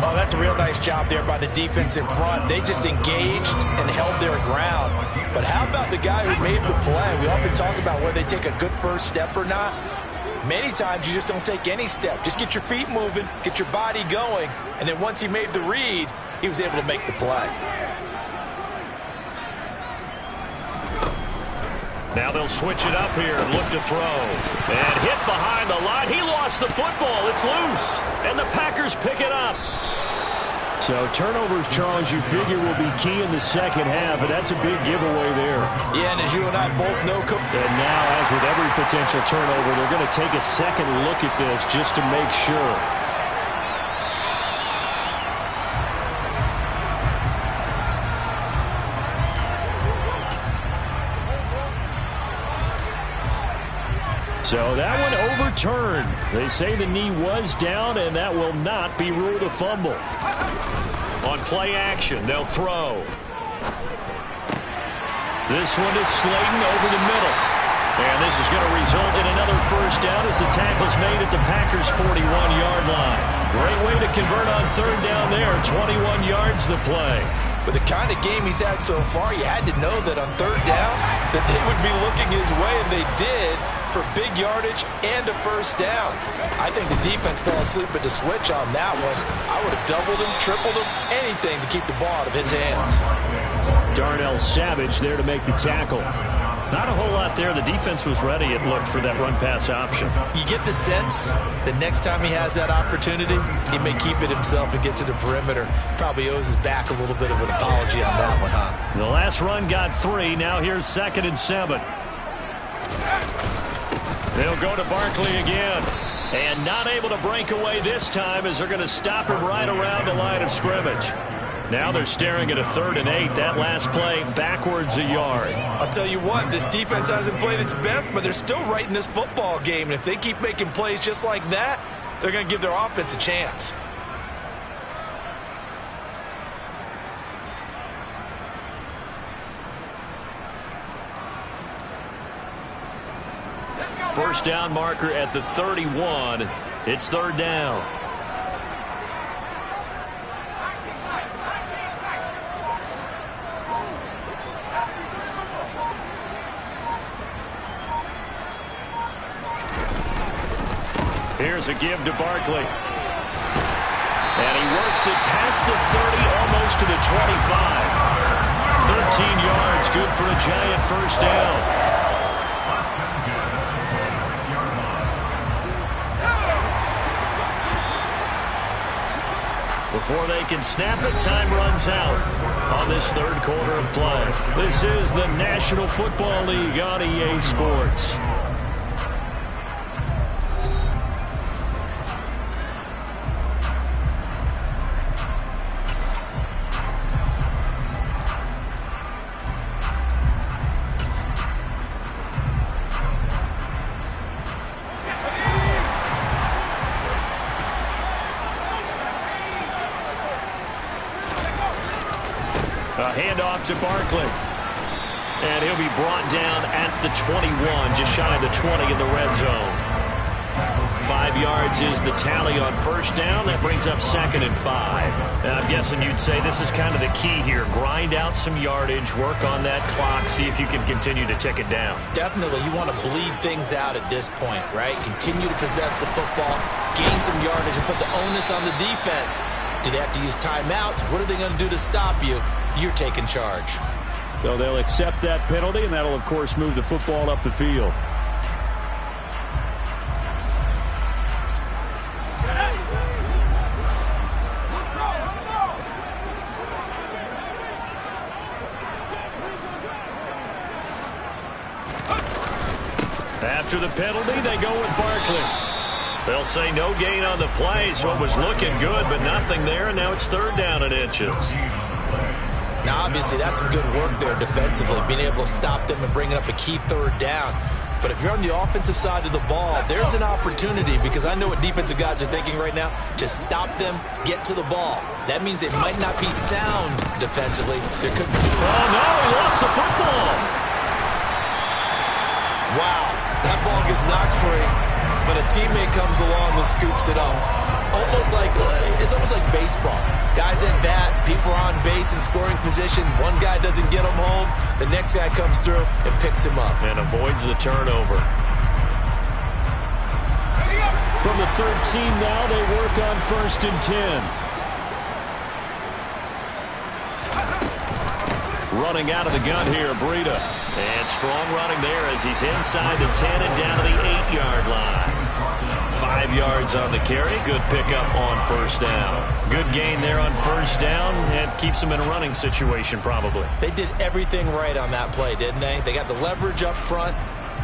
Oh, that's a real nice job there by the defense in front. They just engaged and held their ground. But how about the guy who made the play? We often talk about whether they take a good first step or not. Many times you just don't take any step. Just get your feet moving, get your body going, and then once he made the read, he was able to make the play. Now they'll switch it up here and look to throw. And hit behind the line. He lost the football. It's loose. And the Packers pick it up. So turnovers, Charles, you figure will be key in the second half, and that's a big giveaway there. Yeah, and as you and I both know, and now, as with every potential turnover, they're going to take a second look at this just to make sure. So that one overturned. They say the knee was down, and that will not be ruled a fumble. On play action, they'll throw. This one is Slayton over the middle. And this is going to result in another first down as the tackle's made at the Packers' 41-yard line. Great way to convert on third down there. 21 yards the play. With the kind of game he's had so far, you had to know that on third down that they would be looking his way, and they did, for big yardage and a first down. I think the defense fell asleep at the switch on that one. I would have doubled him, tripled him, anything to keep the ball out of his hands. Darnell Savage there to make the tackle. Not a whole lot there. The defense was ready, it looked, for that run-pass option. You get the sense that next time he has that opportunity, he may keep it himself and get to the perimeter. Probably owes his back a little bit of an apology on that one, huh? The last run got 3. Now here's 2nd and 7. They'll go to Barkley again. And not able to break away this time as they're going to stop him right around the line of scrimmage. Now they're staring at a 3rd and 8. That last play backwards a yard. I'll tell you what, this defense hasn't played its best, but they're still right in this football game. And if they keep making plays just like that, they're going to give their offense a chance. First down marker at the 31. It's 3rd down. Here's a give to Barkley. And he works it past the 30, almost to the 25. 13 yards, good for a giant first down. Before they can snap it, time runs out on this 3rd quarter of play. This is the National Football League on EA Sports. A handoff to Barkley. And he'll be brought down at the 21, just shy of the 20 in the red zone. 5 yards is the tally on first down. That brings up 2nd and 5. And I'm guessing you'd say this is kind of the key here. Grind out some yardage, work on that clock, see if you can continue to tick it down. Definitely, you want to bleed things out at this point, right? Continue to possess the football, gain some yardage, and put the onus on the defense. Do they have to use timeouts? What are they going to do to stop you? You're taking charge. So they'll accept that penalty, and that'll, of course, move the football up the field. After the penalty, they go with Barkley. They'll say no gain on the play, so it was looking good, but nothing there, and now it's 3rd down and inches. Now, obviously, that's some good work there defensively, being able to stop them and bringing up a key 3rd down. But if you're on the offensive side of the ball, there's an opportunity, because I know what defensive guys are thinking right now. Just stop them, get to the ball. That means they might not be sound defensively. There could be... Oh, no, he lost the football. Wow, that ball gets knocked free, but a teammate comes along and scoops it up. It's almost like baseball. Guys at bat, people are on base in scoring position. One guy doesn't get him home. The next guy comes through and picks him up. And avoids the turnover. From the 13 now, they work on 1st and 10. Running out of the gun here, Breida. And strong running there as he's inside the 10 and down to the 8-yard line. 5 yards on the carry. Good pickup on first down. Good gain there on first down, and keeps them in a running situation probably. They did everything right on that play, didn't they? They got the leverage up front.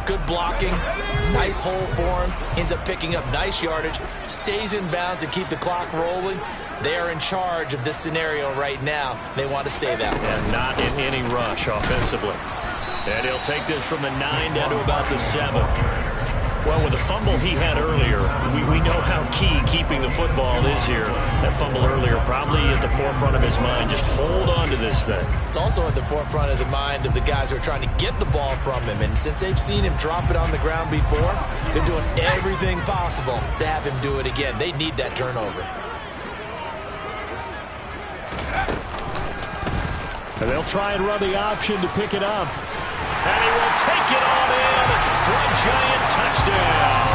Good blocking. Nice hole for him. Ends up picking up nice yardage. Stays in bounds to keep the clock rolling. They are in charge of this scenario right now. They want to stay that way. And not in any rush offensively. And he'll take this from the 9 down to about the 7. Well, with the fumble he had earlier, we know how key keeping the football is here. That fumble earlier probably at the forefront of his mind. Just hold on to this thing. It's also at the forefront of the mind of the guys who are trying to get the ball from him. And since they've seen him drop it on the ground before, they're doing everything possible to have him do it again. They need that turnover. And they'll try and run the option to pick it up. And he will take it on in for a giant touchdown.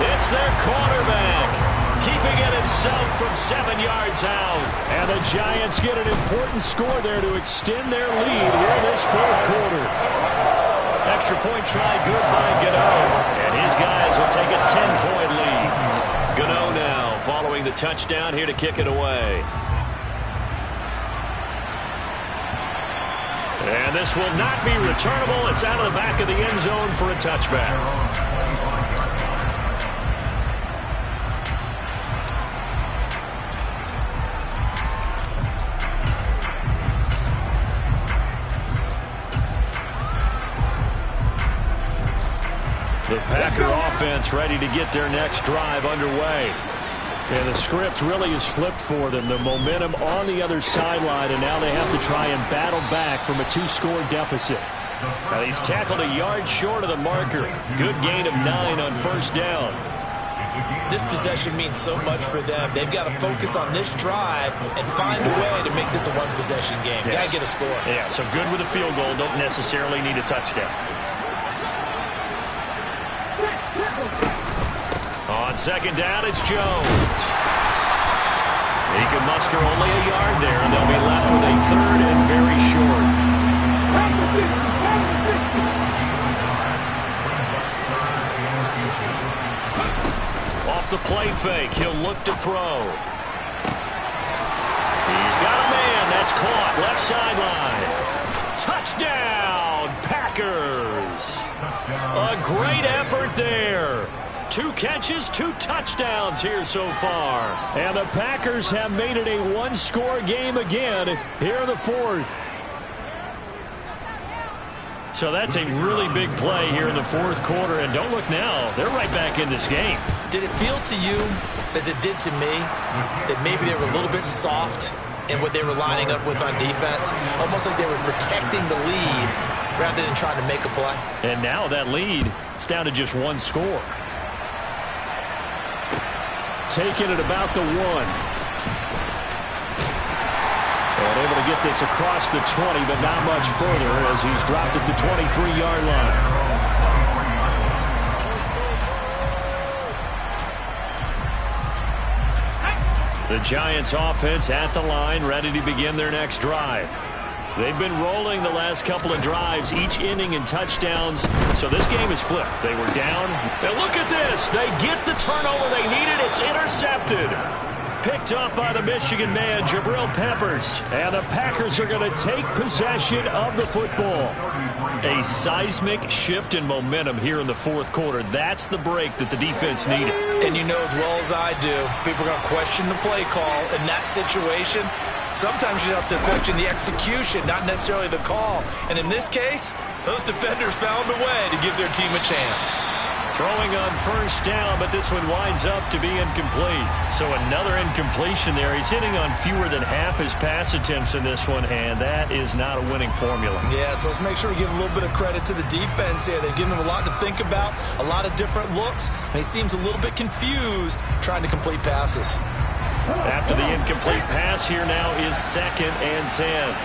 It's their quarterback, keeping it himself from 7 yards out. And the Giants get an important score there to extend their lead here in this fourth quarter. Extra point try good by Gb. And his guys will take a 10-point lead. Gb now following the touchdown here to kick it away. And this will not be returnable. It's out of the back of the end zone for a touchback. The Packer offense ready to get their next drive underway. And the script really is flipped for them. The momentum on the other sideline, and now they have to try and battle back from a 2-score deficit. Now he's tackled a yard short of the marker. Good gain of 9 on first down. This possession means so much for them. They've got to focus on this drive and find a way to make this a one-possession game. Yes. Got to get a score. Yeah, so good with a field goal. Don't necessarily need a touchdown. On second down, it's Jones. He can muster only a yard there, and they'll be left with a third and very short. Off the play fake, he'll look to throw. He's got a man. That's caught. Left sideline. Touchdown, Packers. A great effort there. 2 catches, 2 touchdowns here so far. And the Packers have made it a 1-score game again here in the fourth. So that's a really big play here in the fourth quarter. And don't look now, they're right back in this game. Did it feel to you, as it did to me, that maybe they were a little bit soft in what they were lining up with on defense? Almost like they were protecting the lead rather than trying to make a play. And now that lead is down to just 1 score. Taking it about the 1. And able to get this across the 20, but not much further as he's dropped it to 23-yard line. The Giants offense at the line, ready to begin their next drive. They've been rolling the last couple of drives, each inning in touchdowns. So this game is flipped. They were down. And look at this. They get the turnover they needed. It's intercepted. Picked up by the Michigan man, Jabril Peppers. And the Packers are going to take possession of the football. A seismic shift in momentum here in the fourth quarter. That's the break that the defense needed. And you know as well as I do, people are going to question the play call in that situation. Sometimes you have to question the execution, not necessarily the call. And in this case, those defenders found a way to give their team a chance. Throwing on first down, but this one winds up to be incomplete. So another incompletion there. He's hitting on fewer than half his pass attempts in this one, and that is not a winning formula. Yeah, so let's make sure we give a little bit of credit to the defense here. They've given him a lot to think about, a lot of different looks, and he seems a little bit confused trying to complete passes. After the incomplete pass, here now is 2nd and 10.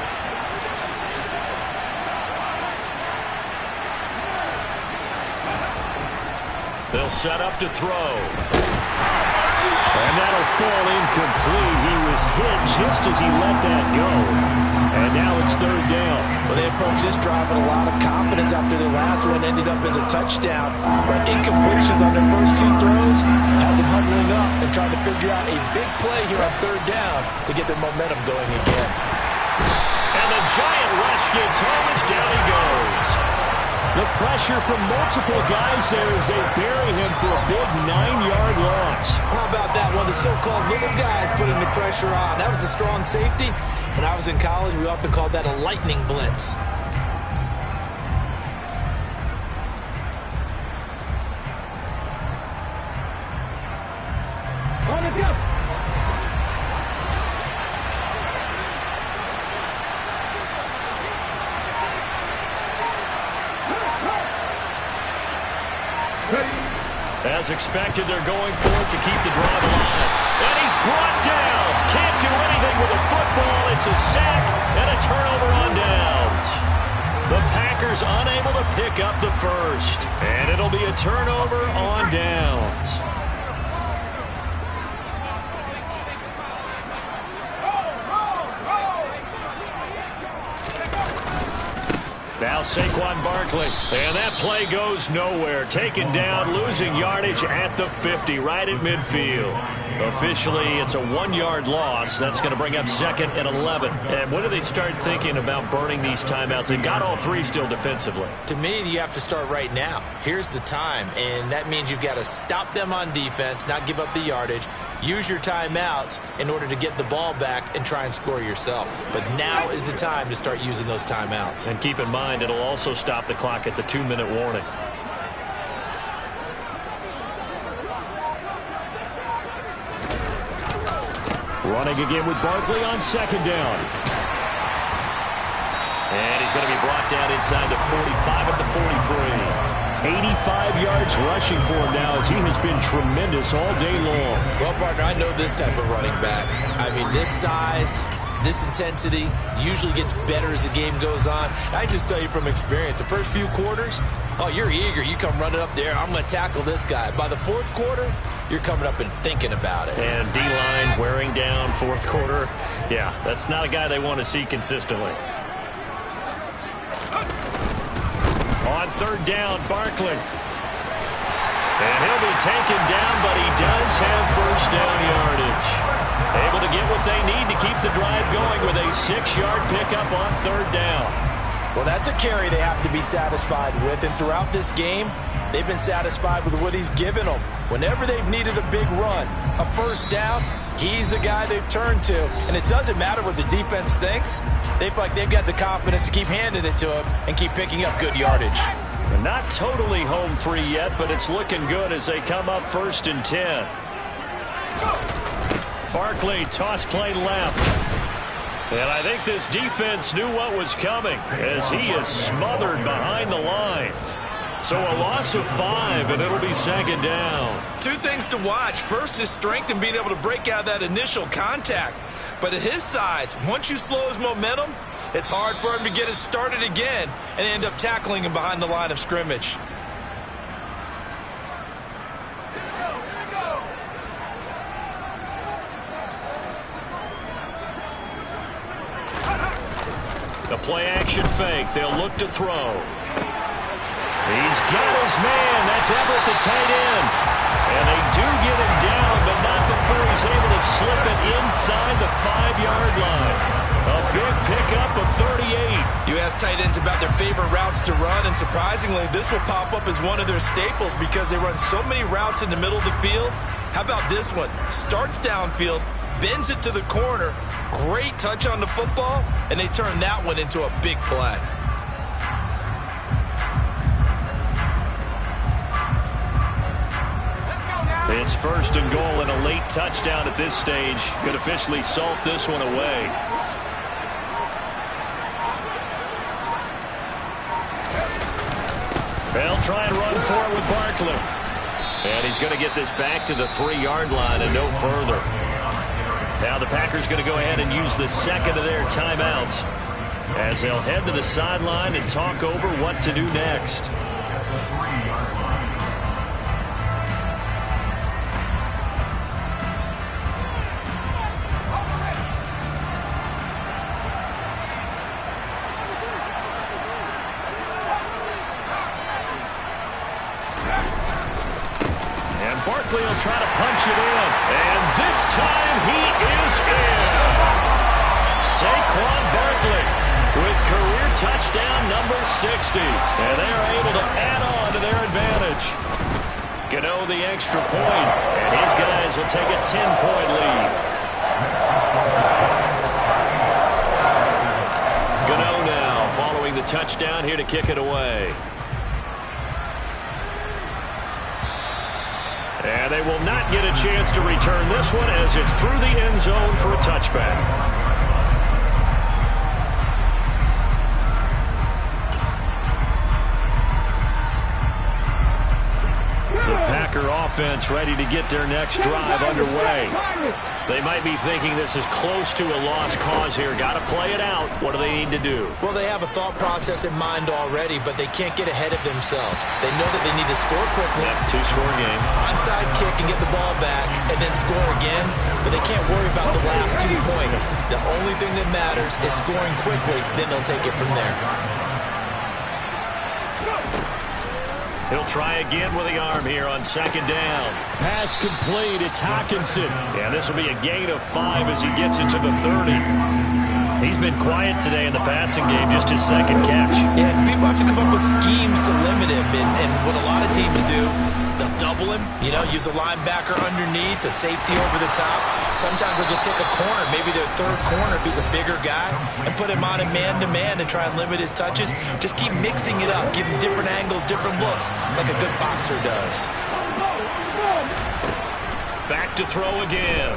They'll set up to throw. And that'll fall incomplete. He was hit just as he let that go. And now it's 3rd down. Well, they approached this drive with a lot of confidence after their last one ended up as a touchdown. But incompletions on their first 2 throws has them huddling up and trying to figure out a big play here on 3rd down to get their momentum going again. And the giant rush gets home as down he goes. The pressure from multiple guys there as they bury him for a big 9-yard loss. How about that? One of the so-called little guys putting the pressure on. That was a strong safety. When I was in college, we often called that a lightning blitz. As expected, they're going for it to keep the drive alive. And he's brought down. Can't do anything with a football. It's a sack and a turnover on downs. The Packers unable to pick up the first. And it'll be a turnover on downs. Now Saquon Barkley, and that play goes nowhere. Taken down, losing yardage at the 50, right at midfield. Officially, it's a 1-yard loss. That's going to bring up 2nd and 11. And when do they start thinking about burning these timeouts? They've got all 3 still defensively. To me, you have to start right now. Here's the time, and that means you've got to stop them on defense, not give up the yardage, use your timeouts in order to get the ball back and try and score yourself. But now is the time to start using those timeouts. And keep in mind, it'll also stop the clock at the 2-minute warning. Running again with Barkley on 2nd down. And he's going to be brought down inside the 45 at the 43. 85 yards rushing for him now as he has been tremendous all day long. Well, partner, I know this type of running back. I mean, this size, this intensity usually gets better as the game goes on. I just tell you from experience, the first few quarters, oh, you're eager. You come running up there, I'm going to tackle this guy. By the 4th quarter, you're coming up and thinking about it. And D-line wearing down 4th quarter. Yeah, that's not a guy they want to see consistently. On 3rd down, Barkley. And he'll be taken down, but he does have 1st down yardage. Able to get what they need to keep the drive going with a 6-yard pickup on 3rd down. Well, that's a carry they have to be satisfied with. And throughout this game, they've been satisfied with what he's given them. Whenever they've needed a big run, a 1st down, he's the guy they've turned to. And it doesn't matter what the defense thinks. They feel like they've got the confidence to keep handing it to him and keep picking up good yardage. And not totally home free yet, but it's looking good as they come up 1st and 10. Barkley, toss play left. And I think this defense knew what was coming as he is smothered behind the line. So a loss of 5, and it'll be 2nd down. 2 things to watch. First, his strength in being able to break out that initial contact. But at his size, once you slow his momentum, it's hard for him to get it started again and end up tackling him behind the line of scrimmage. The play-action fake. They'll look to throw. He's got his man. That's Everett, the tight end. And they do get him down, but not before he's able to slip it inside the 5-yard line. A big pickup of 38. You ask tight ends about their favorite routes to run, and surprisingly, this will pop up as one of their staples because they run so many routes in the middle of the field. How about this one? Starts downfield, bends it to the corner, great touch on the football, and they turn that one into a big play. It's 1st and goal and a late touchdown at this stage. Could officially salt this one away. They'll try and run for it with Barkley. And he's going to get this back to the 3-yard line and no further. Now the Packers going to go ahead and use the 2nd of their timeouts as they'll head to the sideline and talk over what to do next. Barkley will try to punch it in. And this time he is in. Saquon Barkley with career touchdown number 60. And they are able to add on to their advantage. Gano the extra point, and his guys will take a 10-point lead. Gano now following the touchdown here to kick it away. And they will not get a chance to return this one as it's through the end zone for a touchback. The Packer defense ready to get their next drive underway. They might be thinking this is close to a lost cause here. Got to play it out. What do they need to do? Well, they have a thought process in mind already, but they can't get ahead of themselves. They know that they need to score quickly. Yep, two-score game. Onside kick and get the ball back and then score again, but they can't worry about the last 2 points. The only thing that matters is scoring quickly, then they'll take it from there. He'll try again with the arm here on second down. Pass complete. It's Hockenson. Yeah, this will be a gain of 5 as he gets into the 30. He's been quiet today in the passing game, just his second catch. Yeah, people have to come up with schemes to limit him, and what a lot of teams do, they'll double him, use a linebacker underneath, a safety over the top. Sometimes they'll just take a corner, maybe their third corner if he's a bigger guy, and put him on a man-to-man and try and limit his touches. Just keep mixing it up, give him different angles, different looks, like a good boxer does. Back to throw again.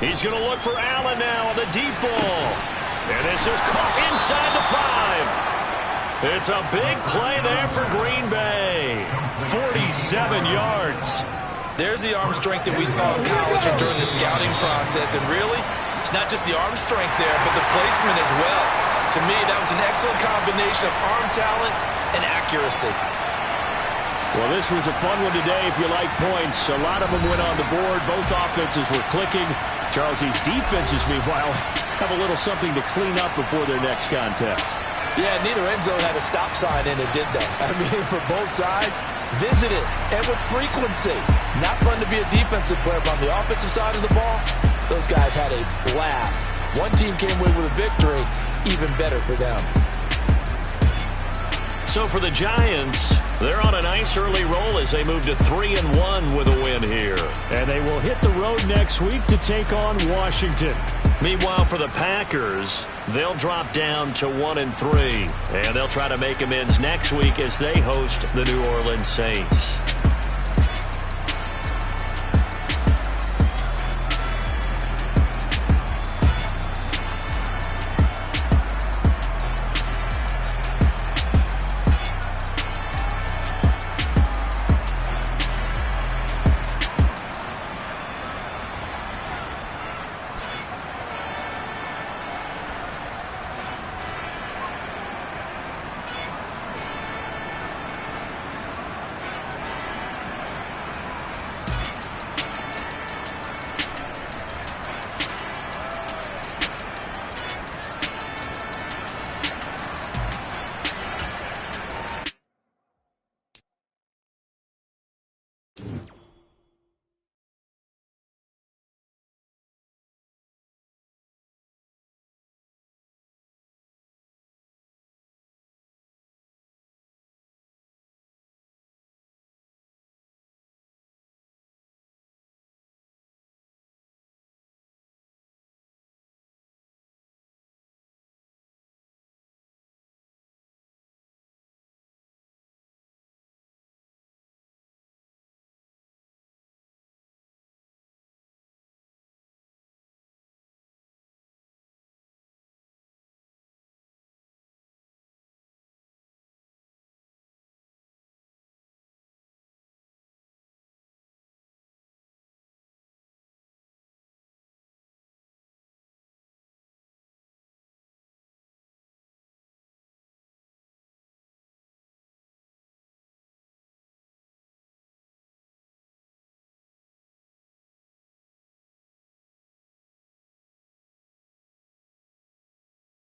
He's going to look for Allen now on the deep ball. And this is caught inside the 5. It's a big play there for Green Bay. 47 yards. There's the arm strength that we saw in college and during the scouting process. And really, it's not just the arm strength there, but the placement as well. To me, that was an excellent combination of arm talent and accuracy. Well, this was a fun one today if you like points. A lot of them went on the board. Both offenses were clicking. Charles, these defenses, meanwhile, have a little something to clean up before their next contest. Yeah, neither end zone had a stop sign in it, did they? I mean, for both sides, visited and with frequency. Not fun to be a defensive player, but on the offensive side of the ball, those guys had a blast. One team came away with a victory, even better for them. So for the Giants, they're on a nice early roll as they move to 3-1 with a win here. And they will hit the road next week to take on Washington. Meanwhile, for the Packers, they'll drop down to 1-3. And they'll try to make amends next week as they host the New Orleans Saints.